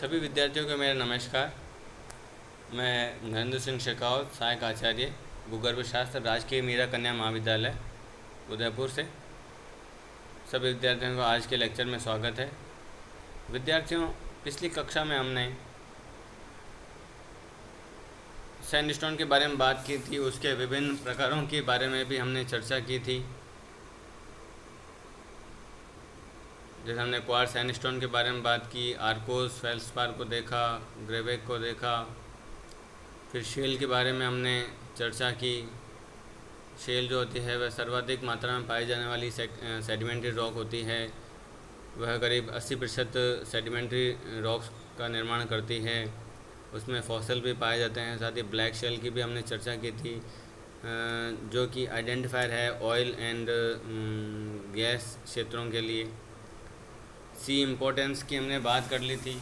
सभी विद्यार्थियों को मेरा नमस्कार। मैं नरेंद्र सिंह शेखावत, सहायक आचार्य, भूगर्भ शास्त्र, राजकीय मीरा कन्या महाविद्यालय, उदयपुर से सभी विद्यार्थियों का आज के लेक्चर में स्वागत है। विद्यार्थियों, पिछली कक्षा में हमने सैंडस्टोन के बारे में बात की थी, उसके विभिन्न प्रकारों के बारे में भी हमने चर्चा की थी। जैसे हमने क्वार्ट्ज सैंडस्टोन के बारे में बात की, आर्कोस, फेल्सपार को देखा, ग्रेवेक को देखा। फिर शेल के बारे में हमने चर्चा की। शेल जो होती है वह सर्वाधिक मात्रा में पाई जाने वाली सेडिमेंट्री रॉक होती है। वह करीब 80% सेडिमेंट्री रॉक्स का निर्माण करती है। उसमें फॉसिल भी पाए जाते हैं। साथ ही ब्लैक शेल की भी हमने चर्चा की थी, जो कि आइडेंटिफायर है ऑयल एंड गैस क्षेत्रों के लिए। सी इम्पोर्टेंस की हमने बात कर ली थी।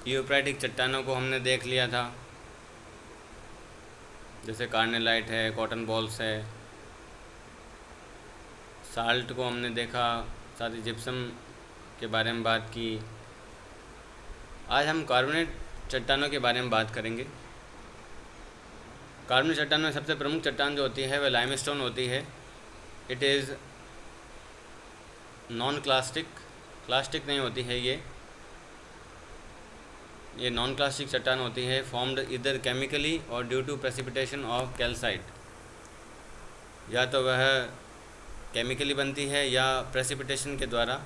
यूप्राइटिक चट्टानों को हमने देख लिया था, जैसे कार्नेलाइट है, कॉटन बॉल्स है। साल्ट को हमने देखा, साथ ही जिप्सम के बारे में बात की। आज हम कार्बोनेट चट्टानों के बारे में बात करेंगे। कार्बोनेट चट्टानों में सबसे प्रमुख चट्टान जो होती है वह लाइमस्टोन होती है। इट इज़ नॉन क्लास्टिक नहीं होती है। ये नॉन क्लास्टिक चट्टान होती है, फॉर्म्ड इधर केमिकली और due to precipitation of calcite. या तो वह केमिकली बनती है या प्रेसिपिटेशन के द्वारा,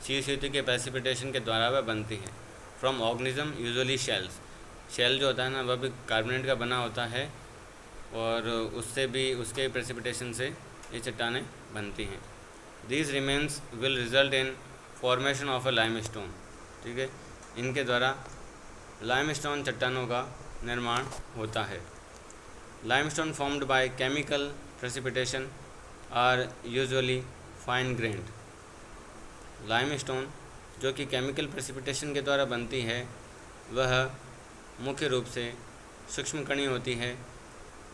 शीतयुति के प्रेसिपिटेशन के द्वारा वह बनती है। From organism usually shells. Shell जो होता है ना, वह भी कार्बोनेट का बना होता है और उससे भी, उसके प्रेसिपिटेशन से ये चट्टानें बनती हैं। These remains will result in formation of a limestone। ठीक है, इनके द्वारा लाइमस्टोन चट्टानों का निर्माण होता है। Limestone formed by chemical precipitation are usually fine grained. Limestone जो कि केमिकल प्रेसिपिटेशन के द्वारा बनती है वह मुख्य रूप से सूक्ष्म कणी होती है,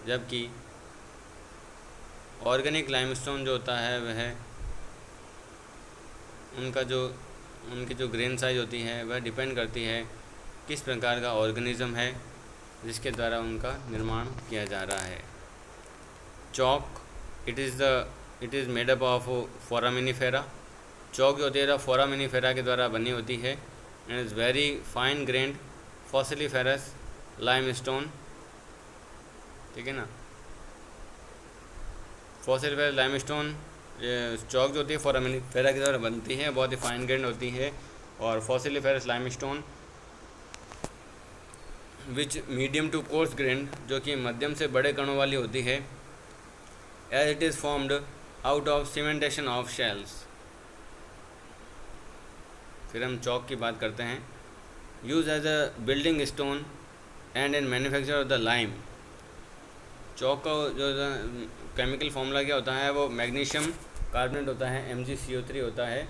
जबकि ऑर्गेनिक लाइमस्टोन जो होता है वह उनकी जो ग्रेन साइज होती है वह डिपेंड करती है किस प्रकार का ऑर्गेनिज्म है जिसके द्वारा उनका निर्माण किया जा रहा है। Chalk, it is made up of foraminifera. Chalk जो होती है फोरामिनीफेरा के द्वारा बनी होती है and is very fine grained fossiliferous limestone. ठीक है ना, फॉसिलिफेरस लाइमस्टोन चॉक जो होती है फोरामिनीफेरा के द्वारा बनती है, बहुत ही फाइन ग्रेन्ड होती है। और fossiliferous limestone which medium to coarse grained, जो कि मध्यम से बड़े कणों वाली होती है। As it is formed out of cementation of shells. फिर हम चॉक की बात करते हैं। Use as a building stone and in manufacture of the lime. Chalk का जो केमिकल फॉर्मूला क्या होता है, वो मैग्नीशियम कार्बोनेट होता है, MgCO3 होता है।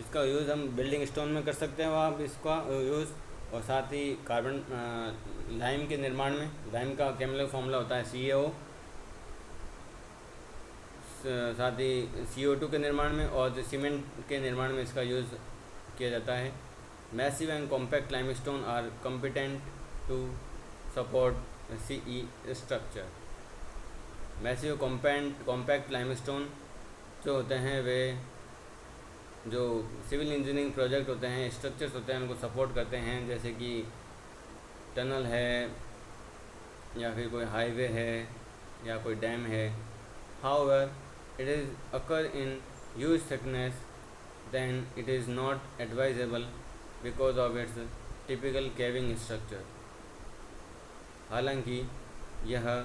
इसका यूज़ हम बिल्डिंग स्टोन में कर सकते हैं आप इसका यूज़, और साथ ही कार्बन लाइम के निर्माण में, लाइम का केमिकल फॉर्मूला होता है CaO, साथ ही CO2 के निर्माण में और सीमेंट के निर्माण में इसका यूज़ किया जाता है। Massive and compact limestone are competent to support CE structure. Massive compact limestone जो होते हैं वे जो सिविल इंजीनियरिंग प्रोजेक्ट होते हैं, स्ट्रक्चर्स होते हैं, उनको सपोर्ट करते हैं, जैसे कि टनल है या फिर कोई हाईवे है या कोई डैम है। However it is occur in huge thickness, then it is not advisable because of its typical caving structure. हालांकि यह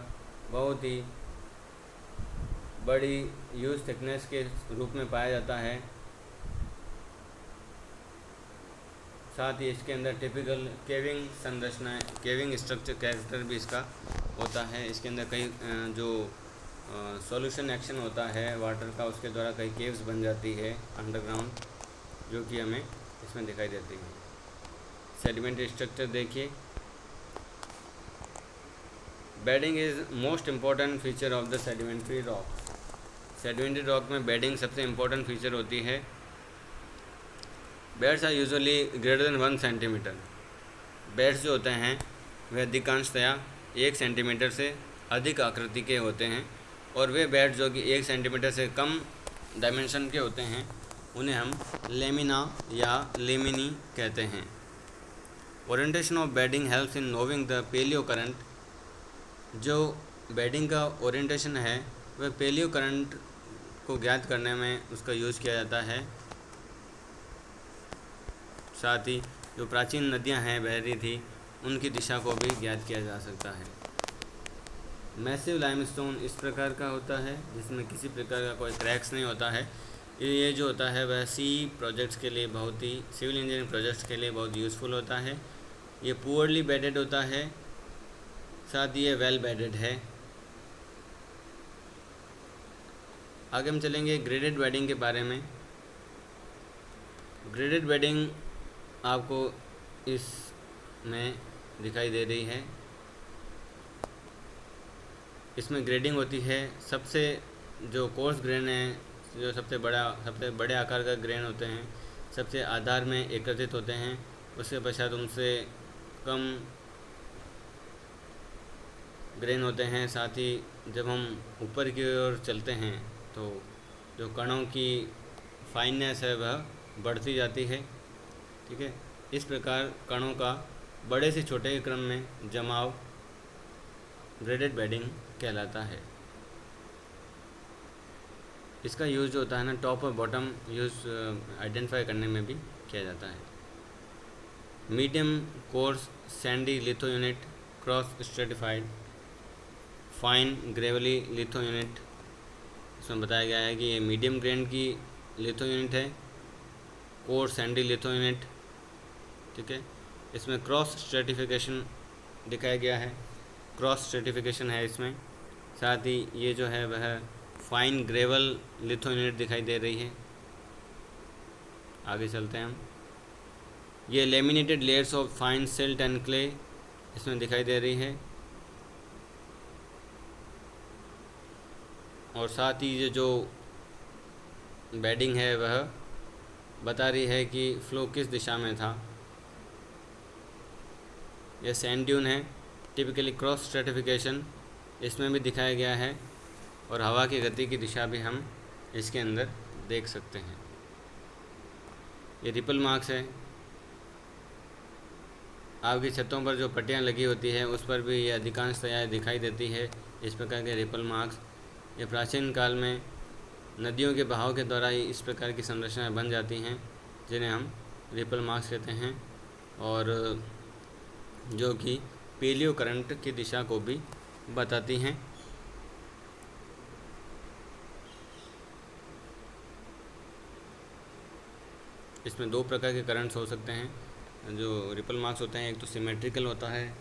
बहुत ही बड़ी ह्यूज थिकनेस के रूप में पाया जाता है, साथ ही इसके अंदर टिपिकल केविंग संरचना, केविंग स्ट्रक्चर कैरेक्टर भी इसका होता है। इसके अंदर कई जो सॉल्यूशन एक्शन होता है वाटर का, उसके द्वारा कई केव्स बन जाती है अंडरग्राउंड, जो कि हमें इसमें दिखाई देती है। सेडिमेंट्री स्ट्रक्चर देखिए। Bedding is most important feature of the sedimentary rock. Sedimentary rock में बेडिंग सबसे इम्पोर्टेंट फीचर होती है। Beds are usually greater than 1 centimetre. Beds जो होते हैं वे अधिकांशतया 1 सेंटीमीटर से अधिक आकृति के होते हैं, और वे बेड जो कि 1 सेंटीमीटर से कम डायमेंशन के होते हैं उन्हें हम लेमिना या लेमिनी कहते हैं। Orientation of bedding helps in knowing the palaeocurrent. जो बेडिंग का ओरिएंटेशन है वह पेलियो करंट को ज्ञात करने में उसका यूज़ किया जाता है। साथ ही जो प्राचीन नदियां हैं बह रही थी उनकी दिशा को भी ज्ञात किया जा सकता है। मैसिव लाइमस्टोन इस प्रकार का होता है जिसमें किसी प्रकार का कोई क्रैक्स नहीं होता है। ये जो होता है वह प्रोजेक्ट्स के लिए बहुत ही सिविल इंजीनियरिंग प्रोजेक्ट्स के लिए बहुत यूज़फुल होता है। ये पुअरली बेडेड होता है, साथ ही ये वेल बेडेड है। आगे हम चलेंगे ग्रेडेड बेडिंग के बारे में। ग्रेडेड बेडिंग आपको इसमें दिखाई दे रही है। इसमें ग्रेडिंग होती है। सबसे जो कोर्स ग्रेन है, जो सबसे बड़े आकार का ग्रेन होते हैं, सबसे आधार में एकत्रित होते हैं। उसके पश्चात उनसे कम ग्रेन होते हैं। साथ ही जब हम ऊपर की ओर चलते हैं तो जो कणों की फाइननेस है वह बढ़ती जाती है। ठीक है, इस प्रकार कणों का बड़े से छोटे क्रम में जमाव ग्रेडेड बेडिंग कहलाता है। इसका यूज़ जो होता है ना, टॉप और बॉटम यूज़ आइडेंटिफाई करने में भी किया जाता है। Medium course Sandy litho unit, cross stratified fine Gravely litho unit. इसमें बताया गया है कि ये मीडियम ग्रेन की लिथो यूनिट है, कोर्स सैंडी लिथो यूनिट। ठीक है, इसमें क्रॉस स्ट्रेटिफिकेशन दिखाया गया है, क्रॉस स्ट्रेटिफिकेशन है इसमें। साथ ही ये जो है वह फाइन ग्रेवल लिथो यूनिट दिखाई दे रही है। आगे चलते हैं हम। ये laminated layers of fine silt and clay इसमें दिखाई दे रही है। और साथ ही ये जो बेडिंग है वह बता रही है कि फ्लो किस दिशा में था। यह सैंड ड्यून है, टिपिकली क्रॉस स्ट्रेटिफिकेशन इसमें भी दिखाया गया है, और हवा की गति की दिशा भी हम इसके अंदर देख सकते हैं। ये रिपल मार्क्स है। आपकी छतों पर जो पट्टियाँ लगी होती है उस पर भी ये अधिकांशतया दिखाई देती है, इस प्रकार के रिपल मार्क्स। ये प्राचीन काल में नदियों के बहाव के द्वारा ही इस प्रकार की संरचनाएं बन जाती हैं जिन्हें हम रिपल मार्क्स कहते हैं, और जो कि पेलियो करंट की दिशा को भी बताती हैं। इसमें दो प्रकार के करंट्स हो सकते हैं जो रिपल मार्क्स होते हैं। एक तो सिमेट्रिकल होता है,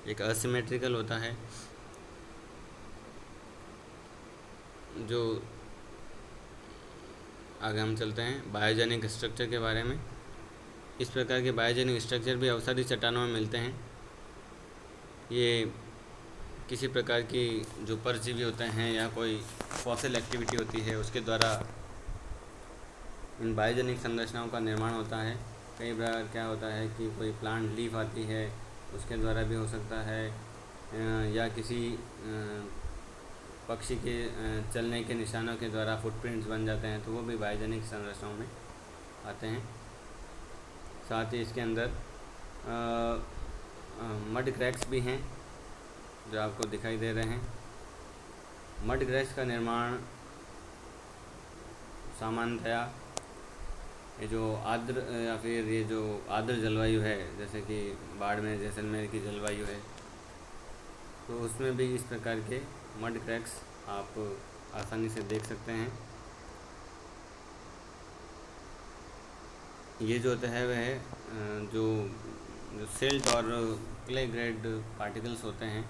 एक असिमेट्रिकल होता है। जो आगे हम चलते हैं बायोजेनिक स्ट्रक्चर के बारे में। इस प्रकार के बायोजेनिक स्ट्रक्चर भी अवसादी चट्टानों में मिलते हैं। ये किसी प्रकार की जो परजीवी होते हैं या कोई फॉसिल एक्टिविटी होती है उसके द्वारा इन बायोजेनिक संरचनाओं का निर्माण होता है। कई बार क्या होता है कि कोई प्लांट लीफ आती है उसके द्वारा भी हो सकता है, या किसी पक्षी के चलने के निशानों के द्वारा फुटप्रिंट्स बन जाते हैं, तो वो भी बायोजेनिक संरचनाओं में आते हैं। साथ ही इसके अंदर मड क्रैक्स भी हैं जो आपको दिखाई दे रहे हैं। मड क्रैक्स का निर्माण सामान्यतया ये जो आर्द्र या फिर ये जो आर्द्र जलवायु है, जैसे कि बाड़मेर जैसलमेर की जलवायु है, तो उसमें भी इस प्रकार के मड क्रैक्स आप आसानी से देख सकते हैं। ये जो होता है वह जो सिल्ट और क्ले ग्रेड पार्टिकल्स होते हैं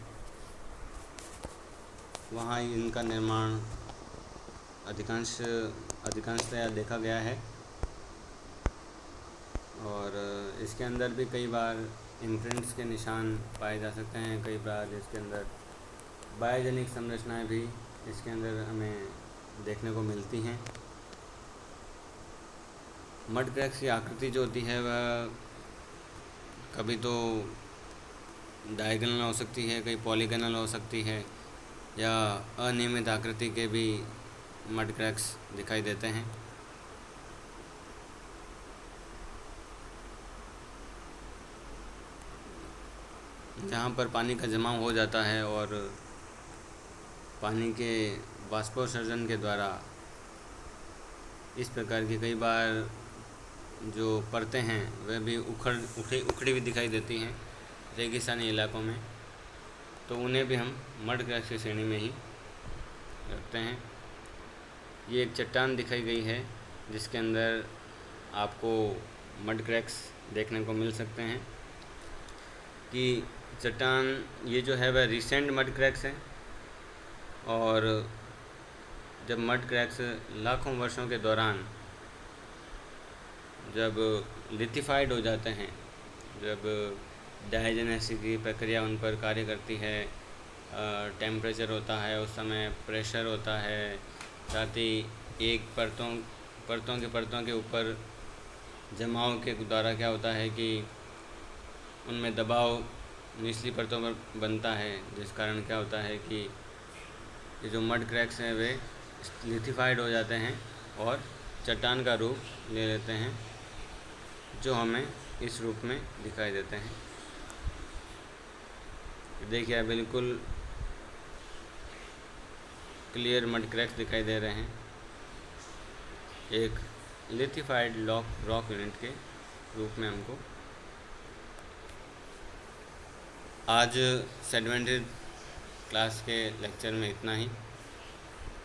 वहाँ इनका निर्माण अधिकांशतया देखा गया है। और इसके अंदर भी कई बार इम्प्रिंट्स के निशान पाए जा सकते हैं। कई बार इसके अंदर बायोजेनिक संरचनाएं भी इसके अंदर हमें देखने को मिलती हैं। मड क्रैक्स की आकृति जो होती है वह कभी तो डायगोनल हो सकती है, कहीं पॉलीगोनल हो सकती है, या अनियमित आकृति के भी मड क्रैक्स दिखाई देते हैं। जहाँ पर पानी का जमाव हो जाता है और पानी के वाष्पोत्सर्जन के द्वारा इस प्रकार की कई बार जो परतें हैं वह भी उखड़ी हुई दिखाई देती हैं रेगिस्तानी इलाकों में, तो उन्हें भी हम मड क्रैक्स की श्रेणी में ही रखते हैं। ये एक चट्टान दिखाई गई है जिसके अंदर आपको मड क्रैक्स देखने को मिल सकते हैं कि चट्टान ये जो है वह रिसेंट मड क्रैक्स है, और जब मड क्रैक्स लाखों वर्षों के दौरान जब लिथिफाइड हो जाते हैं, जब डायजेनेसिस की प्रक्रिया उन पर कार्य करती है, टेम्परेचर होता है, उस समय प्रेशर होता है, साथ ही एक परतों के ऊपर जमाव के द्वारा क्या होता है कि उनमें दबाव निचली परतों पर बनता है, जिस कारण क्या होता है कि ये जो मड क्रैक्स हैं वे लिथिफाइड हो जाते हैं और चट्टान का रूप ले लेते हैं, जो हमें इस रूप में दिखाई देते हैं। देखिए बिल्कुल क्लियर मड क्रैक्स दिखाई दे रहे हैं, एक लिथिफाइड रॉक यूनिट के रूप में हमको। आज सेडिमेंट्री क्लास के लेक्चर में इतना ही।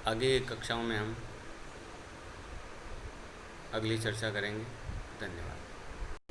आगे कक्षाओं में हम अगली चर्चा करेंगे। धन्यवाद।